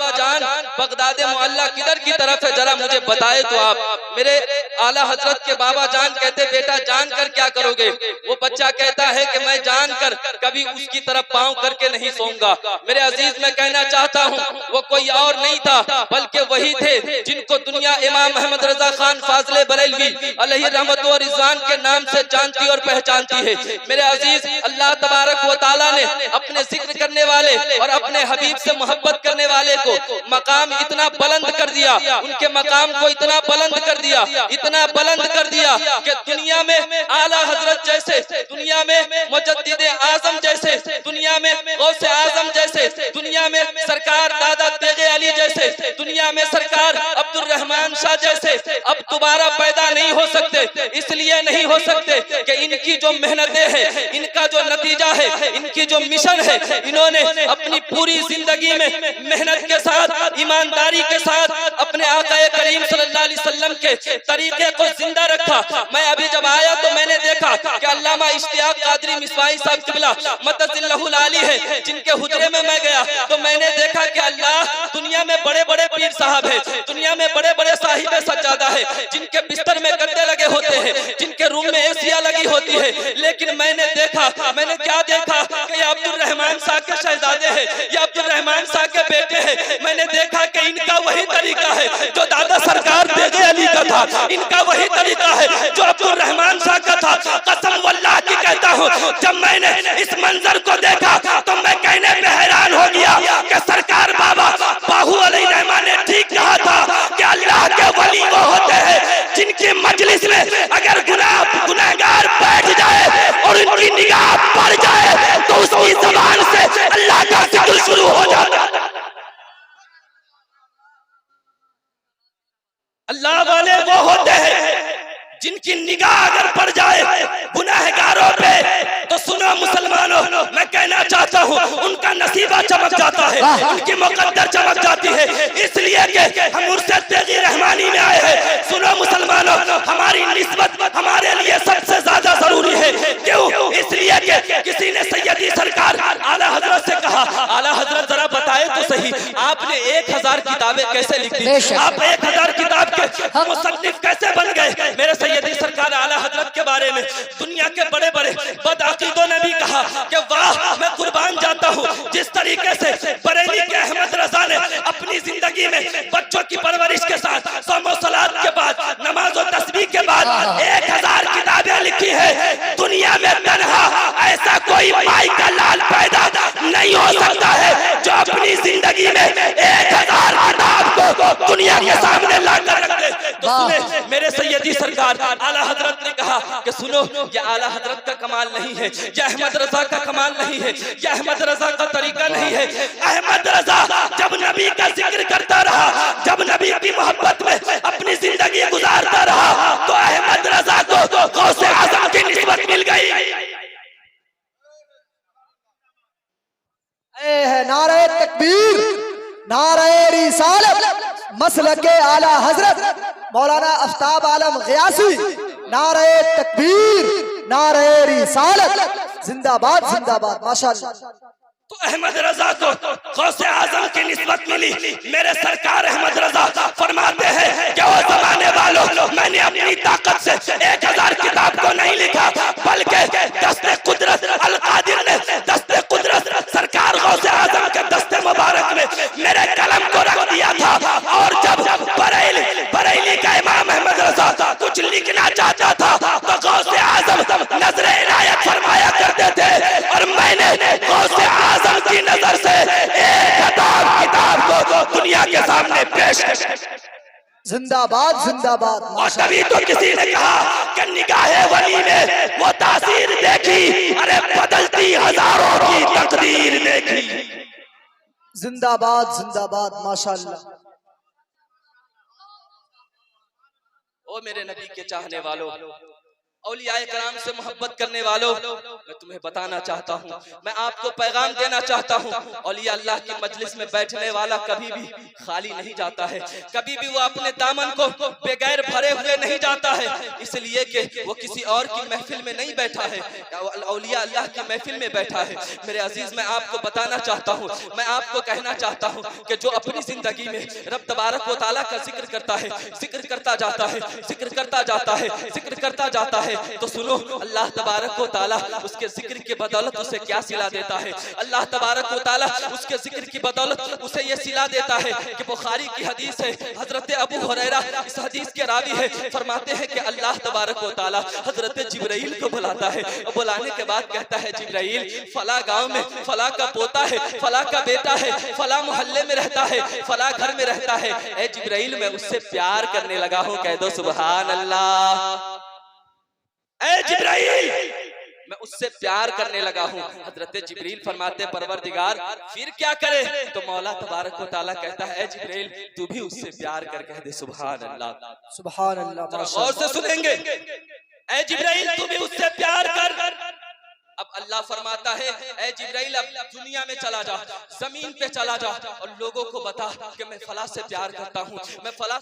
बाबा जान बगदाद मुअल्ला किधर की तरफ है, जरा मुझे बताए तो आप। मेरे आला हजरत के बाबा जान कहते बेटा जानकर क्या करोगे? वो बच्चा कहता है कि मैं जानकर कभी उसकी तरफ पांव करके नहीं सोऊंगा। मेरे अजीज मैं कहना चाहता हूँ वो कोई और नहीं था बल्कि वही थे जिनको दुनिया इमाम अहमद रजा खान फाजले बरेलवी अलैहि रहमत व रिजवान के नाम से जानती और पहचानती है। मेरे अजीज अल्लाह तबारक व तआला ने अपने जिक्र करने वाले और अपने हबीब से मोहब्बत करने वाले को मकाम इतना बुलंद कर दिया, उनके मकाम को इतना बुलंद कर दिया, इतना बुलंद कर दिया कि दुनिया में आला हजरत जैसे, दुनिया में मुजद्दिद आजम जैसे, दुनिया में गौसे आजम जैसे, दुनिया में सरकार दादा तेगे अली जैसे, दुनिया में सरकार अब्दुल रहमान शाह जैसे अब दोबारा पैदा नहीं हो सकते। इसलिए नहीं हो सकते कि इनकी जो मेहनतें हैं, इनका जो नतीजा है, इनकी जो मिशन है, इन्होंने अपनी पूरी जिंदगी में मेहनत के साथ, ईमानदारी के साथ अपने आका करीम सल्लल्लाहु अलैहि वसल्लम के तरीके को जिंदा रखा। मैं अभी जब आया तो मैंने देखा कि अल्लामा इश्तियाक कादरी मिसवाई साहब किबला मददिल्लाहुल आली है, जिनके हुजरे में मैं गया तो मैंने देखा कि अल्लाह दुनिया में बड़े बड़े पीर साहब है, दुनिया में बड़े बड़े साहिब सज्जादा है, जिनके बिस्तर में गद्दे लगे होते हैं, जिनके रूम में एसिया लगी होती है। लेकिन मैंने देखा, मैंने क्या देखा कि ये अब्दुल रहमान साहब के शहजादे हैं, ये अब्दुल रहमान साहब के बेटे हैं। मैंने देखा कि इनका वही तरीका है जो दादा सरकार तेगे अली का था, इनका वही तरीका है जो अब्दुल रहमान साहब का था। कसम वल्लाह की कहता हूँ, जब मैंने इस मंजर को देखा तो मैं कहने पे हैरान हो गया कि सरकार बाबा बाहू अली रहमान ने ठीक कहा था कि अल्लाह के वली वो होते हैं जिनकी मजलिस में अगर गुनाहगार बैठ जाए और उनकी निगाह पड़ जाए तो उसकी ज़बान से अल्लाह का जिक्र शुरू हो जाता है। अल्लाह वाले वो होते हैं जिनकी निगाह अगर पड़ जाए गुनाहगारों पे तो सुनो मुसलमानों, मैं कहना चाहता हूँ उनका नसीबा चमक जाता है, उनकी मुकद्दर चमक जाती है। इसलिए कि हम मुर्शिद तेगी रहमानी में आए हैं। सुनो मुसलमानों, हमारी निस्बत हमारे लिए सबसे ज्यादा जरूरी है। क्यों? इसलिए कि किसी ने सैयदी सरकार आला हजरत से कहा, आला हजरत जरा बताए तो सही आपने 1000 किताबें कैसे लिख दी, आप 1000 किताब के मुसन्निफ कैसे बन गए? मेरे सैयदी सरकार आला हजरत के बारे में दुनिया के बड़े बड़े बदअकीदों ने भी कहा कि वाह मैं कुर्बान जाता हूँ जिस तरीके से बरेली के अहमद रजा ने अपनी जिंदगी में बच्चों की परवरिश के साथ सोमो सलात के बाद नमाज और तस्बीह के बाद 1000 किताबें लिखी है। दुनिया में तन्हा ऐसा कोई माई का लाल पैदा नहीं हो सकता है जो अपनी जिंदगी में 1000 किताब को दुनिया के सामने लाकर रख दे। तो सुने मेरे सैयदी सरकार आला हजरत ने कहा कि सुनो ये आला हजरत का कमाल नहीं है, ये अहमद रजा का कमाल नहीं है, ये अहमद रजा का तरीका नहीं है। अहमद रजा जब नबी का जिक्र करता रहा, जब नबी की मोहब्बत में अपनी जिंदगी गुजारता रहा तो अहमद रजा को गौसे आजम की निस्बत मिल गई। नारे तकबीर, नारे रिसालत, मसलके आला हजरत मौलाना आफ्ताब आलम गियासी, नारे तकबीर, नारे रिसालत, जिंदाबाद जिंदाबाद माशाअल्लाह। तो अहमद रजा को गौसे आजम की निस्बत मिली। मेरे सरकार अहमद रजा फरमाते हैं कि वो जमाने वालों मैंने अपनी ताकत से 1000 किताब को नहीं लिखा बल्कि दस्ते कुदरत अल कादिर ने दस्ते कुदरत सरकार गौसे आजम के दस्ते मुबारक में मेरे कलम को रख दिया था। और जब बरेली का इमाम अहमद रजा कुछ लिखना चाहता था तो गौसे आजम नजरे इनायत फरमाया करते थे और मैंने गौसे आजम की नजर से 1000 किताब को दुनिया के सामने पेश किया। जिंदाबाद जिंदाबाद। और तभी तो किसी ने कहा कि निगाहे वली में वो तासीर देखी, अरे बदलती हजारों की तकदीर देखी। जिंदाबाद जिंदाबाद माशाअल्लाह। ओ मेरे नबी के चाहने वालों, औलियाए कराम से मोहब्बत करने वालों, मैं तुम्हें बताना चाहता हूँ, मैं आपको पैगाम देना चाहता हूँ, औलिया अल्लाह की मजलिस में बैठने वाला कभी भी खाली नहीं जाता है, कभी भी वो अपने दामन को बेगैर भरे हुए नहीं जाता है, इसलिए कि वो किसी और की महफिल में नहीं बैठा है, औलिया अल्लाह की महफिल में बैठा है। मेरे अजीज, मैं आपको बताना चाहता हूँ, मैं आपको कहना चाहता हूँ कि जो अपनी जिंदगी में रब तबारक व तआला का जिक्र करता है, जिक्र करता जाता है, जिक्र करता जाता है, जिक्र करता जाता है, तो सुनो, अल्लाह तबारक व तआला उसके जिक्र की बदौलत उसे क्या सिला देता है। अल्लाह तबारक व तआला उसके जिक्र की बदौलत उसे ये सिला देता है कि बुखारी की हदीस है, हजरत अबू हुरैरा इस हदीस के रावी है, फरमाते हैं कि अल्लाह तबारक व तआला हजरत जिब्राइल को बुलाता है, और बुलाने के बाद कहता है, जिब्राइल फला गांव में फला का पोता है, फला का बेटा है, फला मोहल्ले में रहता है, फला घर में रहता है, ए जिब्राइल मैं उससे प्यार करने लगा हूँ। कह दो सुभान अल्लाह। ए जिब्राइल, मैं उससे प्यार करने लगा हूँ। हजरत जिब्रील फरमाते, परवरदिगार फिर क्या करे? तो मौला तबारक व तआला कहता है, ए जिब्रील तू भी उससे प्यार कर। कह दे सुभान अल्लाह, सुभान अल्लाह। गौर से सुनेंगे, ए जिब्रील तू भी उससे प्यार कर। अब अल्लाह फरमाता है, ए जिब्राइल अब दुनिया में चला जा, जमीन पे चला जा और लोगों को बता कि मैं फला से प्यार करता हूँ, मैं फला